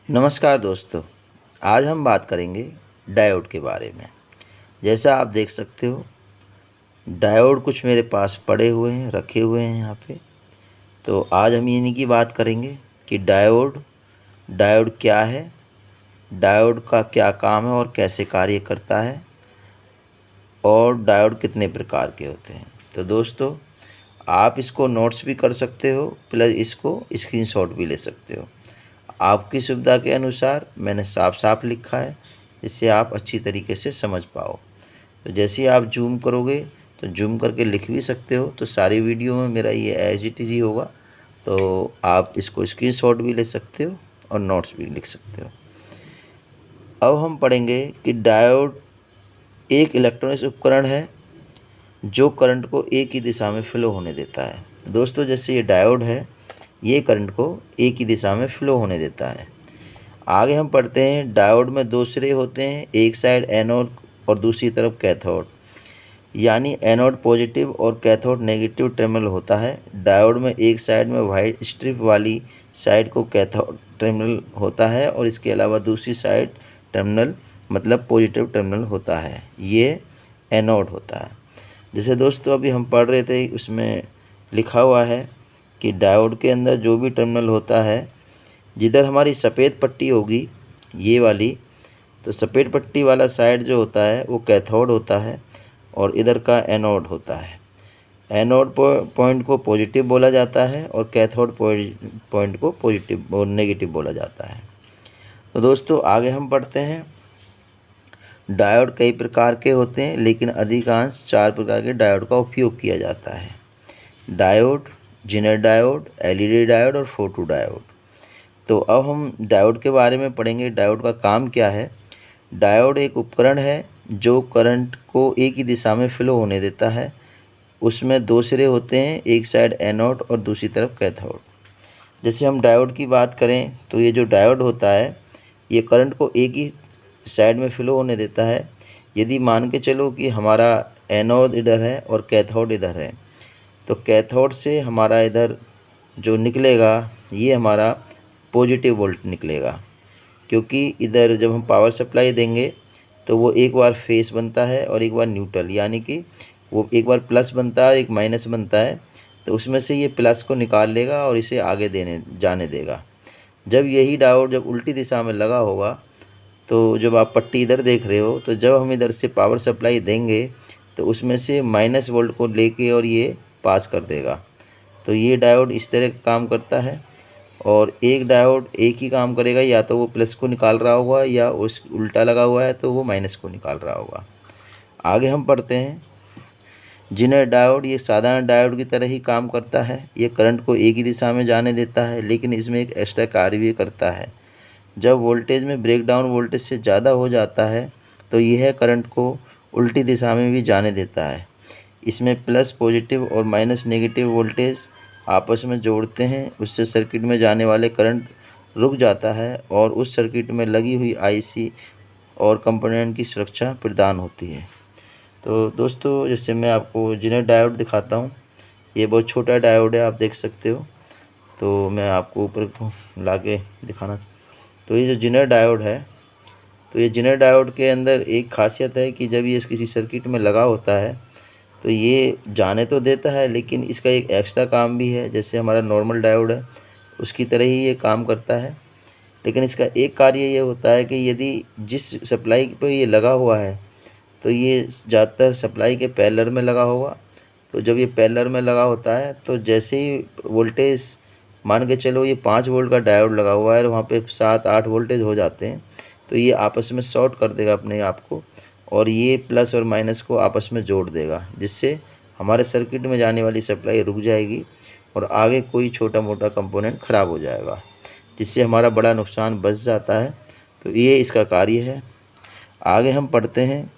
नमस्कार दोस्तों। आज हम बात करेंगे डायोड के बारे में। जैसा आप देख सकते हो, डायोड कुछ मेरे पास पड़े हुए हैं, रखे हुए हैं यहाँ पे। तो आज हम इन्हीं की बात करेंगे कि डायोड डायोड क्या है, डायोड का क्या काम है और कैसे कार्य करता है, और डायोड कितने प्रकार के होते हैं। तो दोस्तों, आप इसको नोट्स भी कर सकते हो, प्लस इसको स्क्रीनशॉट भी ले सकते हो। आपकी सुविधा के अनुसार मैंने साफ साफ लिखा है, जिससे आप अच्छी तरीके से समझ पाओ। तो जैसे ही आप जूम करोगे तो जूम करके लिख भी सकते हो। तो सारी वीडियो में मेरा ये एज इट इज़ ही होगा, तो आप इसको स्क्रीनशॉट भी ले सकते हो और नोट्स भी लिख सकते हो। अब हम पढ़ेंगे कि डायोड एक इलेक्ट्रॉनिक उपकरण है जो करंट को एक ही दिशा में फ्लो होने देता है। दोस्तों, जैसे ये डायोड है, ये करंट को एक ही दिशा में फ्लो होने देता है। आगे हम पढ़ते हैं, डायोड में दो सिरे होते हैं, एक साइड एनोड और दूसरी तरफ कैथोड, यानी एनोड पॉजिटिव और कैथोड नेगेटिव टर्मिनल होता है। डायोड में एक साइड में वाइट स्ट्रिप वाली साइड को कैथोड टर्मिनल होता है और इसके अलावा दूसरी साइड टर्मिनल मतलब पॉजिटिव टर्मिनल होता है, ये एनोड होता है। जैसे दोस्तों अभी हम पढ़ रहे थे, उसमें लिखा हुआ है कि डायोड के अंदर जो भी टर्मिनल होता है, जिधर हमारी सफ़ेद पट्टी होगी ये वाली, तो सफ़ेद पट्टी वाला साइड जो होता है वो कैथोड होता है और इधर का एनोड होता है। एनोड पॉइंट को पॉजिटिव बोला जाता है और कैथोड पॉइंट को पॉजिटिव और नेगेटिव बोला जाता है। तो दोस्तों आगे हम पढ़ते हैं, डायोड कई प्रकार के होते हैं, लेकिन अधिकांश 4 प्रकार के डायोड का उपयोग किया जाता है। Diode, zener diode, LED diode और फोटो डायोड। तो अब हम डायोड के बारे में पढ़ेंगे। डायोड का काम क्या है। डायोड एक उपकरण है जो करंट को एक ही दिशा में फ्लो होने देता है। उसमें दो सिरे होते हैं, एक साइड एनोड और दूसरी तरफ कैथोड। जैसे हम डायोड की बात करें तो ये जो डायोड होता है, ये करंट को एक ही साइड में फ्लो होने देता है। यदि मान के चलो कि हमारा एनोड इधर है और कैथोड इधर है, तो कैथोड से हमारा इधर जो निकलेगा ये हमारा पॉजिटिव वोल्ट निकलेगा, क्योंकि इधर जब हम पावर सप्लाई देंगे तो वो एक बार फेस बनता है और एक बार न्यूट्रल, यानी कि वो एक बार प्लस बनता है एक माइनस बनता है। तो उसमें से ये प्लस को निकाल लेगा और इसे आगे जाने देगा। जब यही डायोड जब उल्टी दिशा में लगा होगा, तो जब आप पट्टी इधर देख रहे हो, तो जब हम इधर से पावर सप्लाई देंगे तो उसमें से माइनस वोल्ट को लेके और ये पास कर देगा। तो ये डायोड इस तरह का काम करता है। और एक डायोड एक ही काम करेगा, या तो वो प्लस को निकाल रहा होगा या उस उल्टा लगा हुआ है तो वो माइनस को निकाल रहा होगा। आगे हम पढ़ते हैं, जेनर डायोड ये साधारण डायोड की तरह ही काम करता है। ये करंट को एक ही दिशा में जाने देता है, लेकिन इसमें एक एक्स्ट्रा कार्य भी करता है। जब वोल्टेज में ब्रेकडाउन वोल्टेज से ज़्यादा हो जाता है तो यह करंट को उल्टी दिशा में भी जाने देता है। इसमें प्लस पॉजिटिव और माइनस नेगेटिव वोल्टेज आपस में जोड़ते हैं, उससे सर्किट में जाने वाले करंट रुक जाता है और उस सर्किट में लगी हुई आईसी और कंपोनेंट की सुरक्षा प्रदान होती है। तो दोस्तों, जैसे मैं आपको जेनर डायोड दिखाता हूँ, ये बहुत छोटा डायोड है, आप देख सकते हो। तो मैं आपको ऊपर ला के दिखाना। तो ये जो जेनर डायोड है, तो ये जेनर डायोड के अंदर एक खासियत है कि जब ये किसी सर्किट में लगा होता है तो ये जाने तो देता है, लेकिन इसका एक एक्स्ट्रा काम भी है। जैसे हमारा नॉर्मल डायोड है उसकी तरह ही ये काम करता है, लेकिन इसका एक कार्य ये होता है कि यदि जिस सप्लाई पे ये लगा हुआ है, तो ये ज़्यादातर सप्लाई के पैरेलल में लगा होगा। तो जब ये पैरेलल में लगा होता है तो जैसे ही वोल्टेज, मान के चलो ये 5 वोल्ट का डायोड लगा हुआ है और वहाँ पे 7-8 वोल्टेज हो जाते हैं, तो ये आपस में शॉर्ट कर देगा अपने आप को और ये प्लस और माइनस को आपस में जोड़ देगा, जिससे हमारे सर्किट में जाने वाली सप्लाई रुक जाएगी और आगे कोई छोटा मोटा कंपोनेंट ख़राब हो जाएगा, जिससे हमारा बड़ा नुकसान बच जाता है। तो ये इसका कार्य है। आगे हम पढ़ते हैं,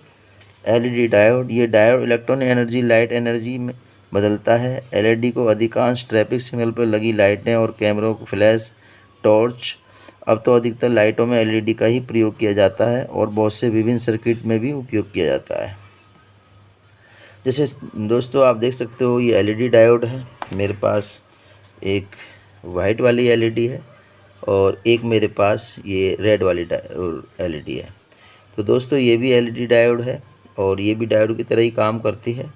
एलईडी डायोड। ये diode electronic energy light energy में बदलता है। एलईडी को अधिकांश ट्रैफिक सिग्नल पर लगी लाइटें और कैमरों को फ्लैश, टॉर्च, अब तो अधिकतर लाइटों में एलईडी का ही प्रयोग किया जाता है और बहुत से विभिन्न सर्किट में भी उपयोग किया जाता है। जैसे दोस्तों आप देख सकते हो, ये एलईडी डायोड है। मेरे पास एक वाइट वाली एलईडी है और एक मेरे पास ये रेड वाली एलईडी है। तो दोस्तों ये भी एलईडी डायोड है और ये भी डायोड की तरह ही काम करती है।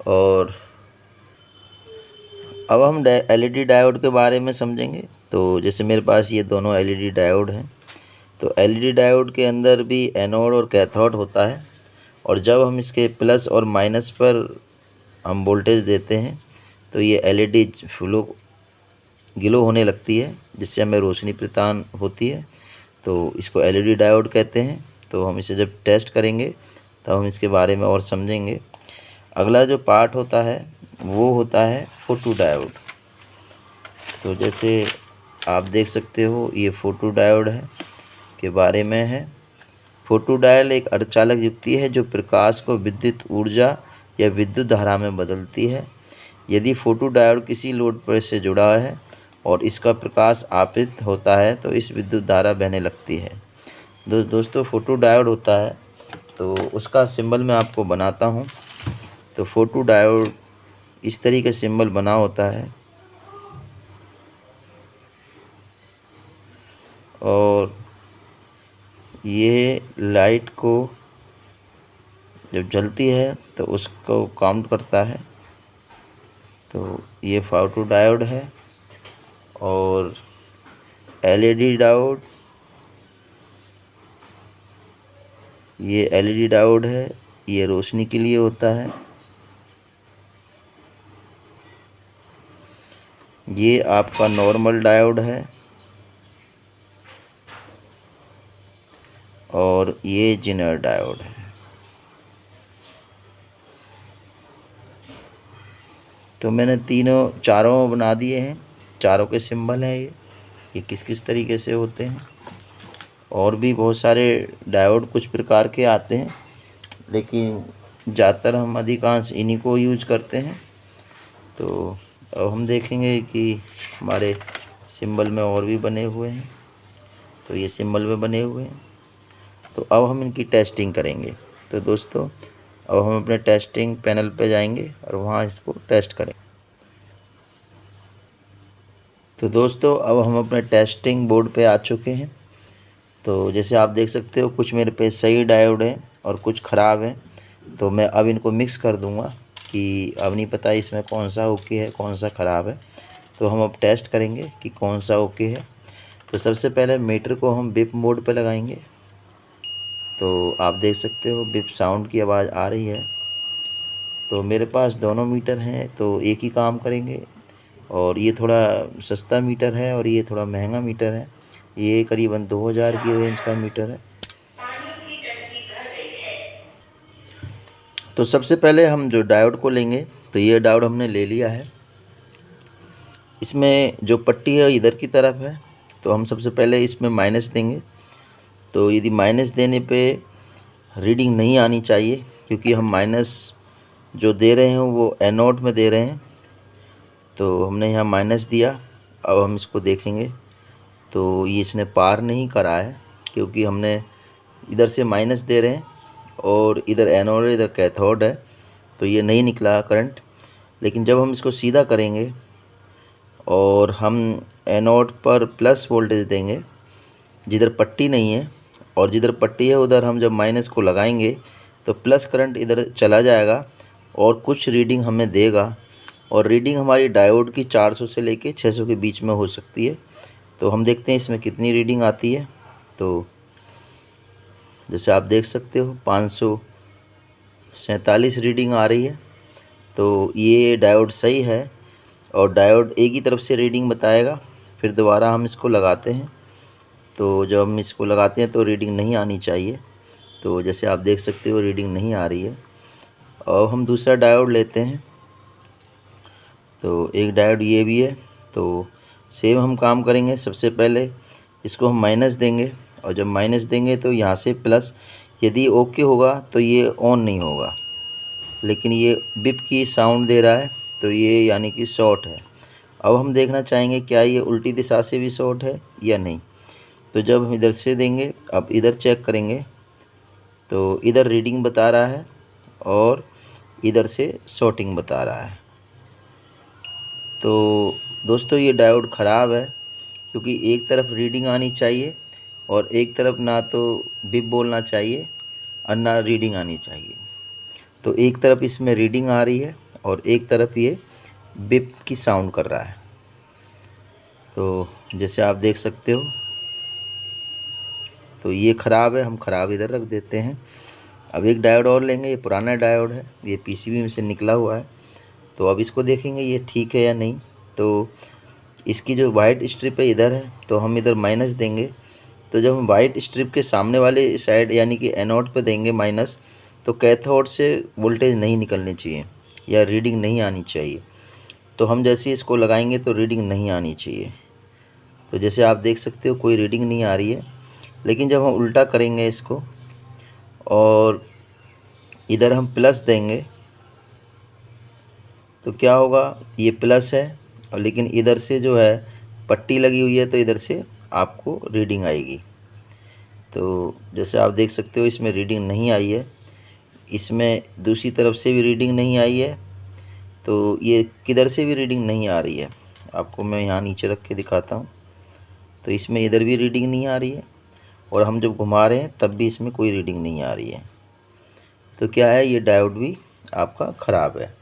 और अब हम एलईडी डायोड के बारे में समझेंगे। तो जैसे मेरे पास ये दोनों एलईडी डायोड हैं, तो एलईडी डायोड के अंदर भी एनोड और कैथोड होता है, और जब हम इसके प्लस और माइनस पर हम वोल्टेज देते हैं तो ये एलईडी ग्लो होने लगती है, जिससे हमें रोशनी प्रदान होती है। तो इसको एलईडी डायोड कहते हैं। तो हम इसे जब टेस्ट करेंगे तब हम इसके बारे में और समझेंगे। अगला जो पार्ट होता है वो होता है फोटो डायोड। तो जैसे आप देख सकते हो ये फोटो डायोड है के बारे में है। फोटो डायोड एक अर्धचालक युक्ति है जो प्रकाश को विद्युत ऊर्जा या विद्युत धारा में बदलती है। यदि फोटो डायोड किसी लोड पर से जुड़ा है और इसका प्रकाश आपतित होता है तो इस विद्युत धारा बहने लगती है। दोस्तों फोटो डायोड होता है, तो उसका सिंबल मैं आपको बनाता हूँ। तो फोटो डायोड इस तरीके सिंबल बना होता है, और ये लाइट को जब जलती है तो उसको काउंट करता है। तो ये फोटो डायोड है। और एलईडी डायोड, ये एलईडी डायोड है, ये रोशनी के लिए होता है। ये आपका नॉर्मल डायोड है, और ये जेनर डायोड है। तो मैंने चारों बना दिए हैं, चारों के सिंबल हैं ये किस किस तरीके से होते हैं। और भी बहुत सारे डायोड कुछ प्रकार के आते हैं, लेकिन ज़्यादातर हम अधिकांश इन्हीं को यूज करते हैं। तो अब हम देखेंगे कि हमारे सिंबल में और भी बने हुए हैं। तो ये सिंबल में बने हुए हैं, तो अब हम इनकी टेस्टिंग करेंगे। तो दोस्तों अब हम अपने टेस्टिंग पैनल पे जाएंगे और वहाँ इसको टेस्ट करेंगे। तो दोस्तों अब हम अपने टेस्टिंग बोर्ड पे आ चुके हैं। तो जैसे आप देख सकते हो कुछ मेरे पे सही डायोड है और कुछ ख़राब है। तो मैं अब इनको मिक्स कर दूंगा कि अब नहीं पता इसमें कौन सा ओके है कौन सा ख़राब है। तो हम अब टेस्ट करेंगे कि कौन सा ओके है। तो सबसे पहले मीटर को हम बिप मोड पे लगाएंगे। तो आप देख सकते हो बिप साउंड की आवाज़ आ रही है। तो मेरे पास दोनों मीटर हैं, तो एक ही काम करेंगे। और ये थोड़ा सस्ता मीटर है और ये थोड़ा महंगा मीटर है। ये करीबन 2000 की रेंज का मीटर है। तो सबसे पहले हम जो डायोड को लेंगे, तो ये डायोड हमने ले लिया है। इसमें जो पट्टी है इधर की तरफ है, तो हम सबसे पहले इसमें माइनस देंगे। तो यदि माइनस देने पे रीडिंग नहीं आनी चाहिए, क्योंकि हम माइनस जो दे रहे हैं वो एनोड में दे रहे हैं। तो हमने यहाँ माइनस दिया। अब हम इसको देखेंगे तो ये इसने पार नहीं करा है, क्योंकि हमने इधर से माइनस दे रहे हैं और इधर एनोड इधर कैथोड है, तो ये नहीं निकला करंट। लेकिन जब हम इसको सीधा करेंगे और हम एनोड पर प्लस वोल्टेज देंगे जिधर पट्टी नहीं है, और जिधर पट्टी है उधर हम जब माइनस को लगाएंगे तो प्लस करंट इधर चला जाएगा और कुछ रीडिंग हमें देगा। और रीडिंग हमारी डायोड की 400 से लेके 600 के बीच में हो सकती है। तो हम देखते हैं इसमें कितनी रीडिंग आती है। तो जैसे आप देख सकते हो 547 रीडिंग आ रही है। तो ये डायोड सही है, और डायोड एक ही तरफ से रीडिंग बताएगा। फिर दोबारा हम इसको लगाते हैं। तो जब हम इसको लगाते हैं तो रीडिंग नहीं आनी चाहिए। तो जैसे आप देख सकते हो रीडिंग नहीं आ रही है। और हम दूसरा डायोड लेते हैं। तो एक डायोड ये भी है। तो सेम हम काम करेंगे। सबसे पहले इसको हम माइनस देंगे, और जब माइनस देंगे तो यहाँ से प्लस। यदि ओके होगा तो ये ऑन नहीं होगा, लेकिन ये बिप की साउंड दे रहा है, तो ये यानी कि शॉर्ट है। अब हम देखना चाहेंगे क्या ये उल्टी दिशा से भी शॉर्ट है या नहीं। तो जब हम इधर से देंगे, अब इधर चेक करेंगे तो इधर रीडिंग बता रहा है और इधर से शॉर्टिंग बता रहा है। तो दोस्तों ये डायोड ख़राब है, क्योंकि एक तरफ रीडिंग आनी चाहिए और एक तरफ ना तो बिप बोलना चाहिए और ना रीडिंग आनी चाहिए। तो एक तरफ इसमें रीडिंग आ रही है और एक तरफ ये बिप की साउंड कर रहा है। तो जैसे आप देख सकते हो, तो ये ख़राब है, हम ख़राब इधर रख देते हैं। अब एक डायोड और लेंगे, ये पुराना डायोड है, ये पीसीबी में से निकला हुआ है। तो अब इसको देखेंगे ये ठीक है या नहीं। तो इसकी जो वाइट स्ट्रिप है इधर है, तो हम इधर माइनस देंगे। तो जब हम वाइट स्ट्रिप के सामने वाले साइड यानी कि एनोड पे देंगे माइनस, तो कैथोड से वोल्टेज नहीं निकलनी चाहिए या रीडिंग नहीं आनी चाहिए। तो हम जैसे इसको लगाएंगे तो रीडिंग नहीं आनी चाहिए। तो जैसे आप देख सकते हो कोई रीडिंग नहीं आ रही है। लेकिन जब हम उल्टा करेंगे इसको और इधर हम प्लस देंगे तो क्या होगा, ये प्लस है और लेकिन इधर से जो है पट्टी लगी हुई है, तो इधर से आपको रीडिंग आएगी। तो जैसे आप देख सकते हो इसमें रीडिंग नहीं आई है, इसमें दूसरी तरफ से भी रीडिंग नहीं आई है, तो ये किधर से भी रीडिंग नहीं आ रही है। आपको मैं यहाँ नीचे रख के दिखाता हूँ। तो इसमें इधर भी रीडिंग नहीं आ रही है और हम जब घुमा रहे हैं तब भी इसमें कोई रीडिंग नहीं आ रही है। तो क्या है, ये डायोड भी आपका ख़राब है।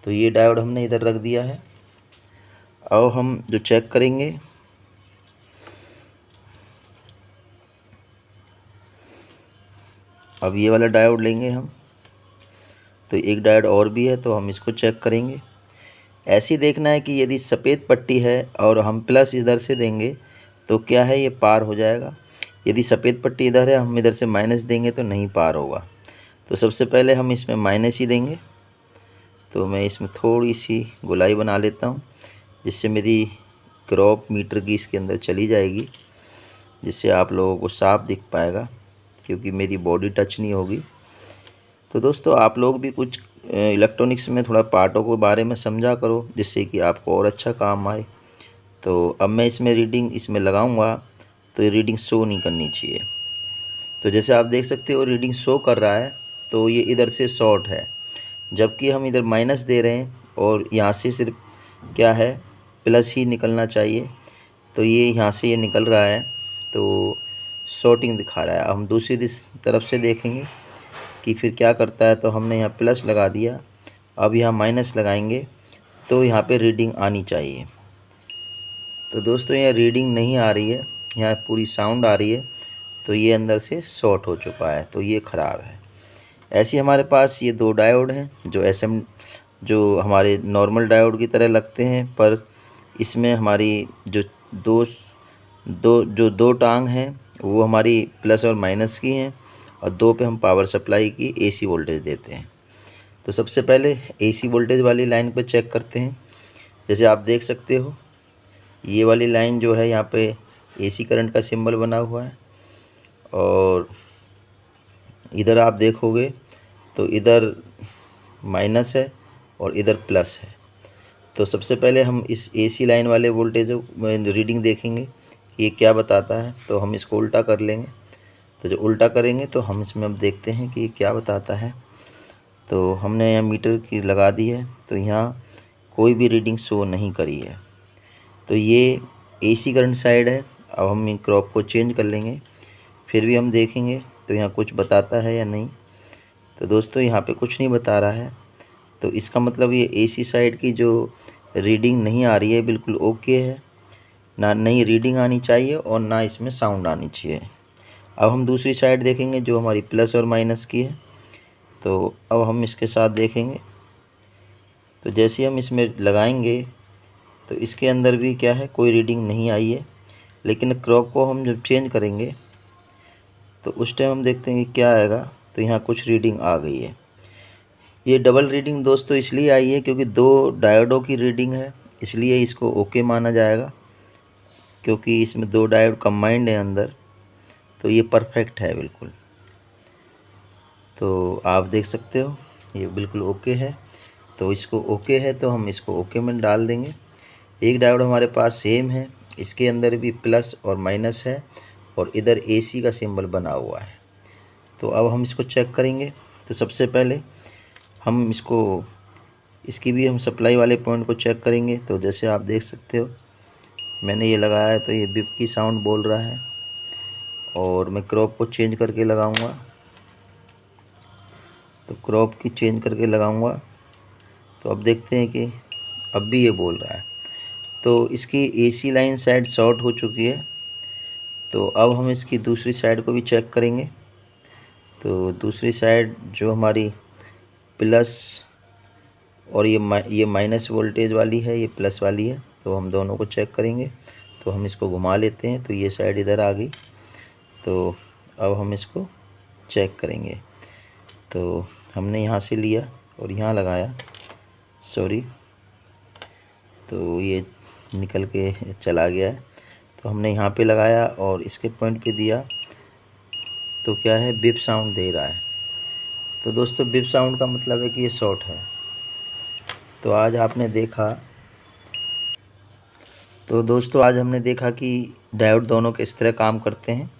तो ये डायोड हमने इधर रख दिया है। अब हम जो चेक करेंगे, अब ये वाला डायोड लेंगे हम। तो एक डायोड और भी है, तो हम इसको चेक करेंगे। ऐसे ही देखना है कि यदि सफ़ेद पट्टी है और हम प्लस इधर से देंगे तो क्या है, ये पार हो जाएगा। यदि सफ़ेद पट्टी इधर है, हम इधर से माइनस देंगे तो नहीं पार होगा। तो सबसे पहले हम इसमें माइनस ही देंगे। तो मैं इसमें थोड़ी सी गोलाई बना लेता हूँ, जिससे मेरी क्रॉप मीटर की इसके अंदर चली जाएगी, जिससे आप लोगों को साफ दिख पाएगा, क्योंकि मेरी बॉडी टच नहीं होगी। तो दोस्तों आप लोग भी कुछ इलेक्ट्रॉनिक्स में थोड़ा पार्टों के बारे में समझा करो, जिससे कि आपको और अच्छा काम आए। तो अब मैं इसमें रीडिंग इसमें लगाऊंगा, तो ये रीडिंग शो नहीं करनी चाहिए। तो जैसे आप देख सकते हो रीडिंग शो कर रहा है, तो ये इधर से शॉर्ट है, जबकि हम इधर माइनस दे रहे हैं और यहाँ से सिर्फ क्या है, प्लस ही निकलना चाहिए। तो ये यहाँ से ये निकल रहा है, तो शॉर्टिंग दिखा रहा है। अब हम दूसरी तरफ से देखेंगे कि फिर क्या करता है। तो हमने यहाँ प्लस लगा दिया, अब यहाँ माइनस लगाएंगे तो यहाँ पे रीडिंग आनी चाहिए। तो दोस्तों यहाँ रीडिंग नहीं आ रही है, यहाँ पूरी साउंड आ रही है, तो ये अंदर से शॉर्ट हो चुका है, तो ये ख़राब है। ऐसे हमारे पास ये दो डायोड हैं जो हमारे नॉर्मल डायोड की तरह लगते हैं, पर इसमें हमारी जो दो टांग हैं वो हमारी प्लस और माइनस की हैं, और दो पे हम पावर सप्लाई की एसी वोल्टेज देते हैं। तो सबसे पहले एसी वोल्टेज वाली लाइन पर चेक करते हैं। जैसे आप देख सकते हो ये वाली लाइन जो है, यहाँ पे एसी करंट का सिंबल बना हुआ है, और इधर आप देखोगे तो इधर माइनस है और इधर प्लस है। तो सबसे पहले हम इस एसी लाइन वाले वोल्टेज रीडिंग देखेंगे कि ये क्या बताता है। तो हम इसको उल्टा कर लेंगे। तो जो उल्टा करेंगे तो हम इसमें अब देखते हैं कि ये क्या बताता है। तो हमने यहाँ मीटर की लगा दी है, तो यहाँ कोई भी रीडिंग शो नहीं करी है। तो ये एसी करंट साइड है। अब हम इन क्रॉप को चेंज कर लेंगे, फिर भी हम देखेंगे तो यहाँ कुछ बताता है या नहीं। तो दोस्तों यहाँ पे कुछ नहीं बता रहा है, तो इसका मतलब ये एसी साइड की जो रीडिंग नहीं आ रही है बिल्कुल ओके है, ना नई रीडिंग आनी चाहिए और ना इसमें साउंड आनी चाहिए। अब हम दूसरी साइड देखेंगे जो हमारी प्लस और माइनस की है। तो अब हम इसके साथ देखेंगे, तो जैसे हम इसमें लगाएंगे तो इसके अंदर भी क्या है, कोई रीडिंग नहीं आई है। लेकिन क्रॉप को हम जब चेंज करेंगे तो उस टाइम हम देखते हैं कि क्या आएगा। तो यहाँ कुछ रीडिंग आ गई है। ये डबल रीडिंग दोस्तों इसलिए आई है क्योंकि दो डायोडों की रीडिंग है, इसलिए इसको ओके माना जाएगा, क्योंकि इसमें दो डायोड कंबाइंड है अंदर। तो ये परफेक्ट है बिल्कुल। तो आप देख सकते हो ये बिल्कुल ओके है। तो इसको ओके है तो हम इसको ओके में डाल देंगे। एक डायोड हमारे पास सेम है, इसके अंदर भी प्लस और माइनस है और इधर एसी का सिंबल बना हुआ है। तो अब हम इसको चेक करेंगे। तो सबसे पहले हम इसकी भी हम सप्लाई वाले पॉइंट को चेक करेंगे। तो जैसे आप देख सकते हो मैंने ये लगाया है तो ये बिप की साउंड बोल रहा है, और मैं क्रॉप को चेंज करके लगाऊंगा, तो क्रॉप की चेंज करके लगाऊंगा तो अब देखते हैं कि अब भी ये बोल रहा है। तो इसकी AC लाइन साइड शॉर्ट हो चुकी है। तो अब हम इसकी दूसरी साइड को भी चेक करेंगे। तो दूसरी साइड जो हमारी प्लस और ये माइनस वोल्टेज वाली है, ये प्लस वाली है, तो हम दोनों को चेक करेंगे। तो हम इसको घुमा लेते हैं, तो ये साइड इधर आ गई। तो अब हम इसको चेक करेंगे। तो हमने यहाँ से लिया और यहाँ लगाया, सॉरी, तो ये निकल के चला गया है। तो हमने यहाँ पे लगाया और इसके पॉइंट पे दिया, तो क्या है, बिप साउंड दे रहा है। तो दोस्तों बिप साउंड का मतलब है कि ये शॉर्ट है। तो आज आपने देखा, तो दोस्तों आज हमने देखा कि डायोड दोनों किस तरह काम करते हैं।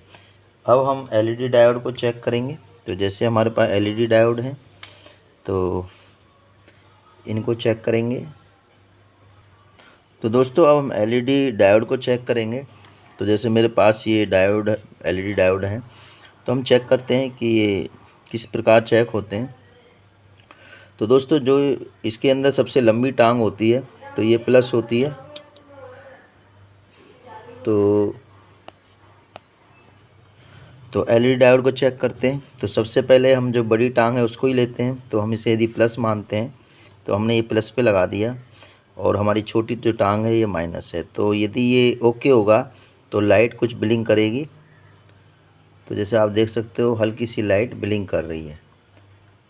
अब हम LED डायोड को चेक करेंगे। तो जैसे हमारे पास LED डायोड है तो इनको चेक करेंगे। तो दोस्तों अब हम LED डायोड को चेक करेंगे। तो जैसे मेरे पास ये डायोड LED डायोड है, तो हम चेक करते हैं कि ये किस प्रकार चेक होते हैं। तो दोस्तों जो इसके अंदर सबसे लंबी टांग होती है तो ये प्लस होती है। तो LED डायोड को चेक करते हैं। तो सबसे पहले हम जो बड़ी टांग है उसको ही लेते हैं। तो हम इसे यदि प्लस मानते हैं तो हमने ये प्लस पे लगा दिया, और हमारी छोटी जो टांग है ये माइनस है। तो यदि ये ओके होगा तो लाइट कुछ ब्लिंक करेगी। तो जैसे आप देख सकते हो हल्की सी लाइट ब्लिंक कर रही है।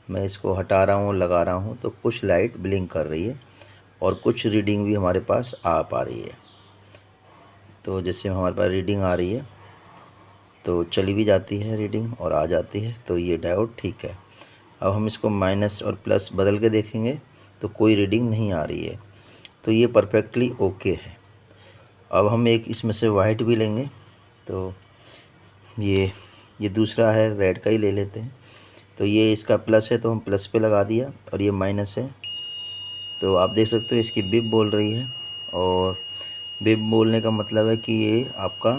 मैं इसको हटा रहा हूँ, लगा रहा हूँ, तो कुछ लाइट ब्लिंक कर रही है और कुछ रीडिंग भी हमारे पास आ पा रही है। तो जैसे हमारे पास रीडिंग आ रही है तो चली भी जाती है रीडिंग और आ जाती है, तो ये डायोड ठीक है। अब हम इसको माइनस और प्लस बदल के देखेंगे तो कोई रीडिंग नहीं आ रही है, तो ये परफेक्टली ओके है। अब हम एक इसमें से वाइट भी लेंगे। तो ये दूसरा है, रेड का ही ले लेते हैं। तो ये इसका प्लस है तो हम प्लस पे लगा दिया, और ये माइनस है। तो आप देख सकते हो इसकी बिप बोल रही है, और बिप बोलने का मतलब है कि ये आपका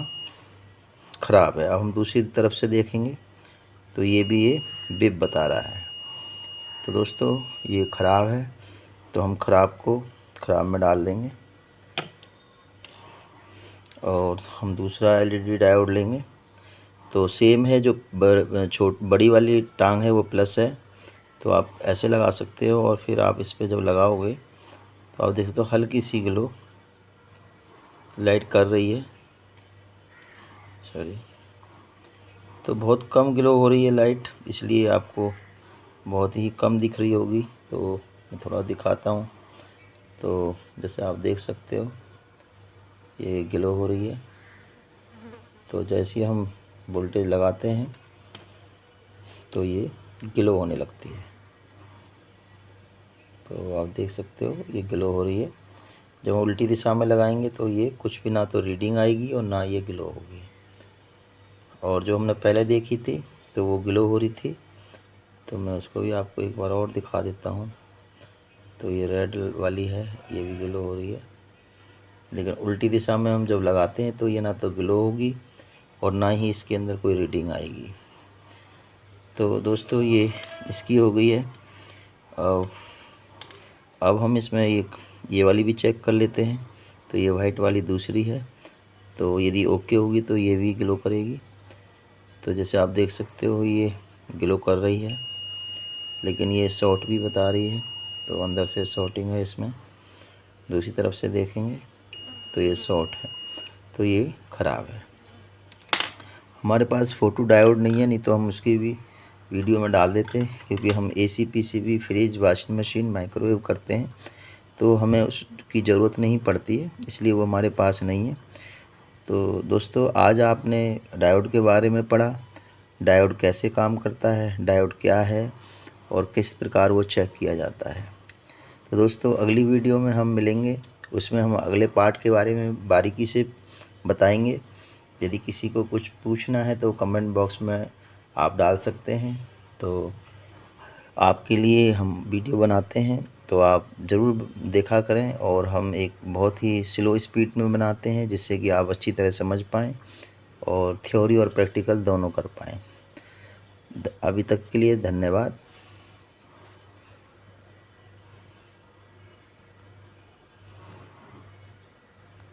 ख़राब है। अब हम दूसरी तरफ से देखेंगे तो ये भी ये बिप बता रहा है। तो दोस्तों ये ख़राब है, तो हम ख़राब में डाल देंगे, और हम दूसरा LED डायोड लेंगे। तो सेम है, जो बड़ी वाली टांग है वो प्लस है, तो आप ऐसे लगा सकते हो, और फिर आप इस पे जब लगाओगे तो आप देख सकते हो हल्की सी ग्लो लाइट कर रही है, सॉरी, तो बहुत कम ग्लो हो रही है लाइट, इसलिए आपको बहुत ही कम दिख रही होगी। तो मैं थोड़ा दिखाता हूँ। तो जैसे आप देख सकते हो ये ग्लो हो रही है। तो जैसे ही हम वोल्टेज लगाते हैं तो ये ग्लो होने लगती है। तो आप देख सकते हो ये ग्लो हो रही है। जब हम उल्टी दिशा में लगाएंगे तो ये कुछ भी ना तो रीडिंग आएगी और ना ये ग्लो होगी। और जो हमने पहले देखी थी तो वो ग्लो हो रही थी, तो मैं उसको भी आपको एक बार और दिखा देता हूँ। तो ये रेड वाली है, ये भी ग्लो हो रही है, लेकिन उल्टी दिशा में हम जब लगाते हैं तो ये ना तो ग्लो होगी और ना ही इसके अंदर कोई रीडिंग आएगी। तो दोस्तों ये इसकी हो गई है। अब हम इसमें ये वाली भी चेक कर लेते हैं। तो ये वाइट वाली दूसरी है, तो यदि ओके होगी तो ये भी ग्लो करेगी। तो जैसे आप देख सकते हो ये ग्लो कर रही है, लेकिन ये शॉर्ट भी बता रही है, तो अंदर से शॉर्टिंग है इसमें। दूसरी तरफ से देखेंगे तो ये शॉर्ट है, तो ये ख़राब है। हमारे पास फ़ोटो डायोड नहीं है, नहीं तो हम उसकी भी वीडियो में डाल देते हैं, क्योंकि हम AC PCB fridge washing machine microwave करते हैं, तो हमें उसकी ज़रूरत नहीं पड़ती है, इसलिए वो हमारे पास नहीं है। तो दोस्तों आज आपने डायोड के बारे में पढ़ा, डायोड कैसे काम करता है, डायोड क्या है और किस प्रकार वो चेक किया जाता है। तो दोस्तों अगली वीडियो में हम मिलेंगे, उसमें हम अगले पार्ट के बारे में बारीकी से बताएंगे। यदि किसी को कुछ पूछना है तो कमेंट बॉक्स में आप डाल सकते हैं, तो आपके लिए हम वीडियो बनाते हैं। तो तो आप ज़रूर देखा करें। और हम एक बहुत ही स्लो स्पीड में बनाते हैं जिससे कि आप अच्छी तरह समझ पाएँ और थ्योरी और प्रैक्टिकल दोनों कर पाएँ। अभी तक के लिए धन्यवाद।